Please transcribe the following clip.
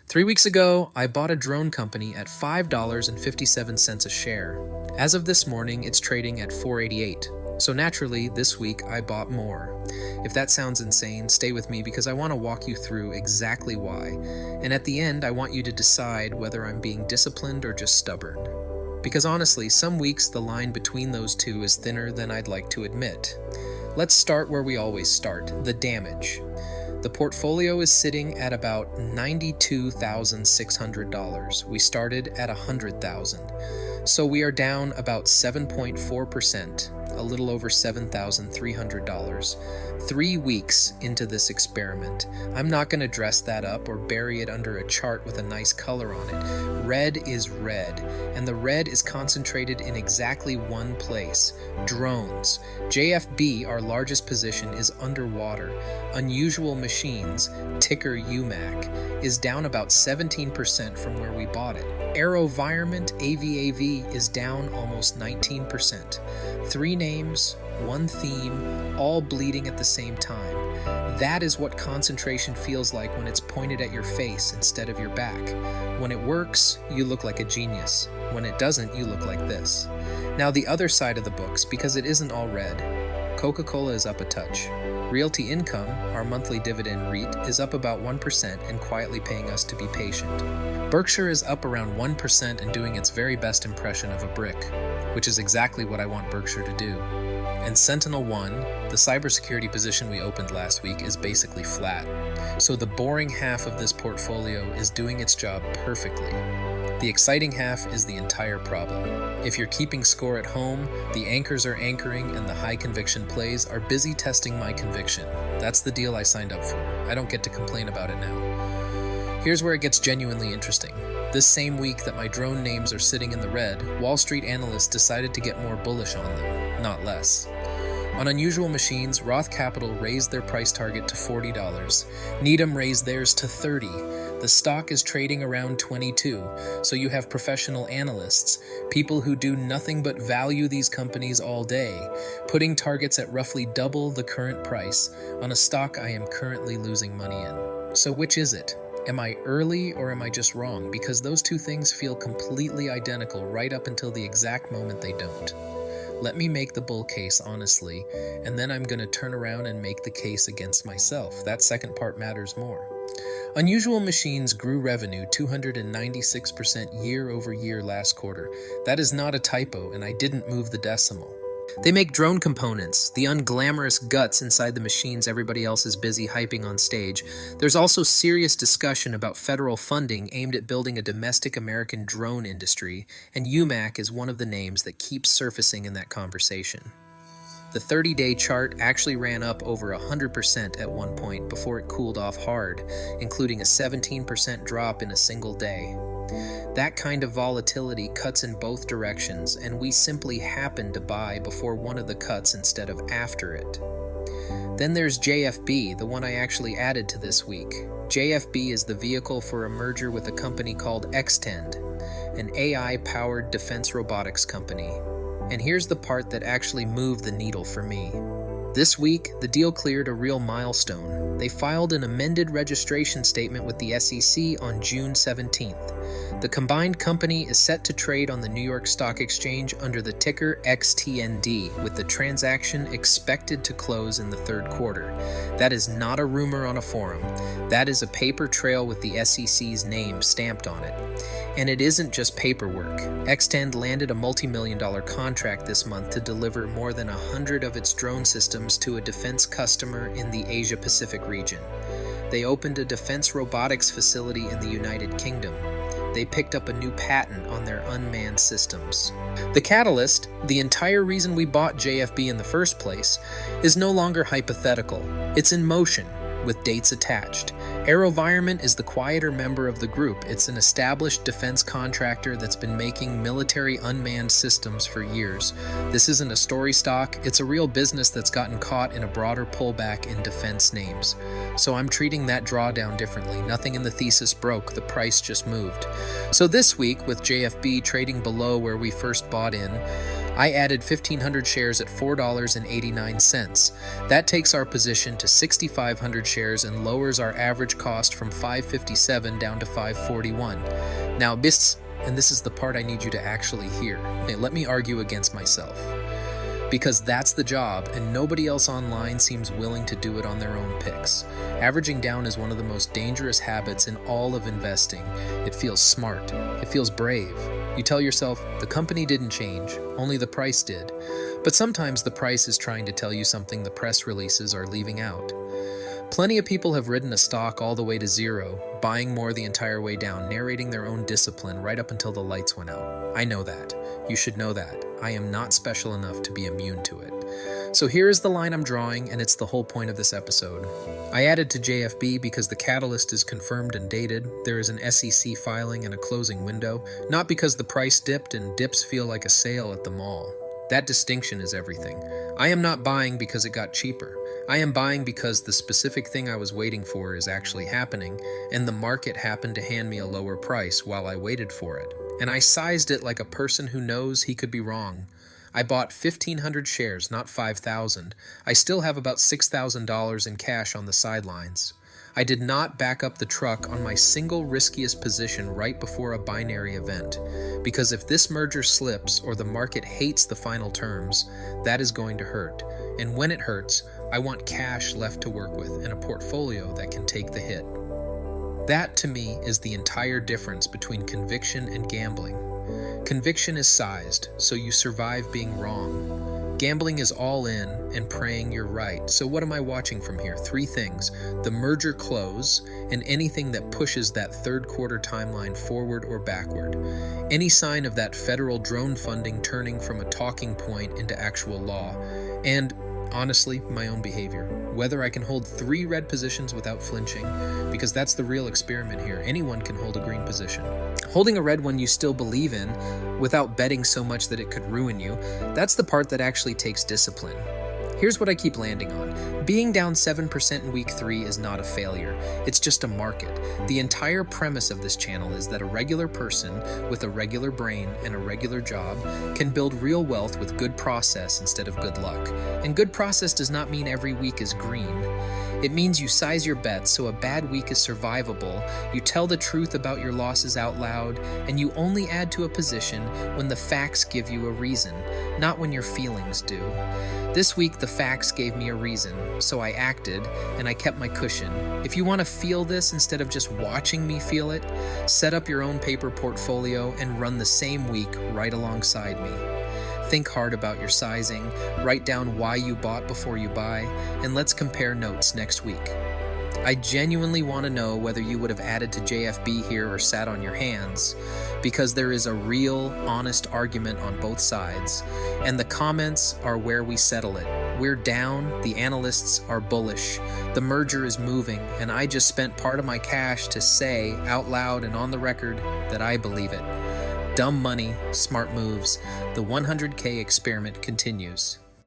3 weeks ago, I bought a drone company at $5.57 a share. As of this morning, it's trading at $4.88. So naturally, this week I bought more. If that sounds insane, stay with me because I want to walk you through exactly why. And at the end, I want you to decide whether I'm being disciplined or just stubborn. Because honestly, some weeks the line between those two is thinner than I'd like to admit. Let's start where we always start, the damage. The portfolio is sitting at about $92,600. We started at $100,000. So we are down about 7.4%, a little over $7,300. 3 weeks into this experiment. I'm not going to dress that up or bury it under a chart with a nice color on it. Red is red, and the red is concentrated in exactly one place, drones. JFB, our largest position, is underwater. Unusual Machines, ticker UMAC, is down about 17% from where we bought it. AeroVironment, AVAV, is down almost 19%. 3 names, 1 theme, all bleeding at the same time. That is what concentration feels like when it's pointed at your face instead of your back. When it works, you look like a genius. When it doesn't, you look like this. Now the other side of the books, because it isn't all red. Coca-Cola is up a touch. Realty Income, our monthly dividend REIT, is up about 1% and quietly paying us to be patient. Berkshire is up around 1% and doing its very best impression of a brick, which is exactly what I want Berkshire to do. And SentinelOne, the cybersecurity position we opened last week, is basically flat. So the boring half of this portfolio is doing its job perfectly. The exciting half is the entire problem. If you're keeping score at home, the anchors are anchoring and the high conviction plays are busy testing my conviction. That's the deal I signed up for. I don't get to complain about it now. Here's where it gets genuinely interesting. This same week that my drone names are sitting in the red, Wall Street analysts decided to get more bullish on them, not less. On Unusual Machines, Roth Capital raised their price target to $40. Needham raised theirs to $30. The stock is trading around $22, so you have professional analysts, people who do nothing but value these companies all day, putting targets at roughly double the current price on a stock I am currently losing money in. So which is it? Am I early or am I just wrong? Because those two things feel completely identical right up until the exact moment they don't. Let me make the bull case honestly, and then I'm going to turn around and make the case against myself. That second part matters more. Unusual Machines grew revenue 296% year over year last quarter. That is not a typo, and I didn't move the decimal. They make drone components, the unglamorous guts inside the machines everybody else is busy hyping on stage. There's also serious discussion about federal funding aimed at building a domestic American drone industry, and UMAC is one of the names that keeps surfacing in that conversation. The 30-day chart actually ran up over 100% at one point before it cooled off hard, including a 17% drop in a single day. That kind of volatility cuts in both directions, and we simply happened to buy before one of the cuts instead of after it. Then there's JFB, the one I actually added to this week. JFB is the vehicle for a merger with a company called XTEND, an AI-powered defense robotics company. And here's the part that actually moved the needle for me. This week, the deal cleared a real milestone. They filed an amended registration statement with the SEC on June 17th. The combined company is set to trade on the New York Stock Exchange under the ticker XTEND, with the transaction expected to close in the third quarter. That is not a rumor on a forum. That is a paper trail with the SEC's name stamped on it. And it isn't just paperwork. XTEND landed a multi-million-dollar contract this month to deliver more than 100 of its drone systems to a defense customer in the Asia-Pacific region. They opened a defense robotics facility in the United Kingdom. They picked up a new patent on their unmanned systems. The catalyst, the entire reason we bought JFB in the first place, is no longer hypothetical. It's in motion, with dates attached. AeroVironment is the quieter member of the group. It's an established defense contractor that's been making military unmanned systems for years. This isn't a story stock, it's a real business that's gotten caught in a broader pullback in defense names. So I'm treating that drawdown differently. Nothing in the thesis broke, the price just moved. So this week, with JFB trading below where we first bought in, I added 1,500 shares at $4.89. That takes our position to 6,500 shares and lowers our average cost from $5.57 down to $5.41. Now, and this is the part I need you to actually hear. Okay, let me argue against myself. Because that's the job, and nobody else online seems willing to do it on their own picks. Averaging down is one of the most dangerous habits in all of investing. It feels smart. It feels brave. You tell yourself, the company didn't change, only the price did. But sometimes the price is trying to tell you something the press releases are leaving out. Plenty of people have ridden a stock all the way to zero, buying more the entire way down, narrating their own discipline right up until the lights went out. I know that. You should know that. I am not special enough to be immune to it. So here is the line I'm drawing, and it's the whole point of this episode. I added to JFB because the catalyst is confirmed and dated. There is an SEC filing and a closing window, not because the price dipped and dips feel like a sale at the mall. That distinction is everything. I am not buying because it got cheaper. I am buying because the specific thing I was waiting for is actually happening, and the market happened to hand me a lower price while I waited for it. And I sized it like a person who knows he could be wrong. I bought 1,500 shares, not 5,000. I still have about $6,000 in cash on the sidelines. I did not back up the truck on my single riskiest position right before a binary event, because if this merger slips or the market hates the final terms, that is going to hurt. And when it hurts, I want cash left to work with and a portfolio that can take the hit. That, to me, is the entire difference between conviction and gambling. Conviction is sized, so you survive being wrong. Gambling is all in and praying you're right. So what am I watching from here? 3 things: the merger close and anything that pushes that third quarter timeline forward or backward. Any sign of that federal drone funding turning from a talking point into actual law. And honestly, my own behavior. Whether I can hold 3 red positions without flinching, because that's the real experiment here. Anyone can hold a green position. Holding a red one you still believe in, without betting so much that it could ruin you, that's the part that actually takes discipline. Here's what I keep landing on. Being down 7% in week 3 is not a failure. It's just a market. The entire premise of this channel is that a regular person with a regular brain and a regular job can build real wealth with good process instead of good luck. And good process does not mean every week is green. It means you size your bets so a bad week is survivable, you tell the truth about your losses out loud, and you only add to a position when the facts give you a reason, not when your feelings do. This week, the facts gave me a reason, so I acted, and I kept my cushion. If you want to feel this instead of just watching me feel it, set up your own paper portfolio and run the same week right alongside me. Think hard about your sizing, write down why you bought before you buy, and let's compare notes next week. I genuinely want to know whether you would have added to JFB here or sat on your hands, because there is a real, honest argument on both sides, and the comments are where we settle it. We're down, the analysts are bullish, the merger is moving, and I just spent part of my cash to say out loud and on the record that I believe it. Dumb money, smart moves. The 100K experiment continues.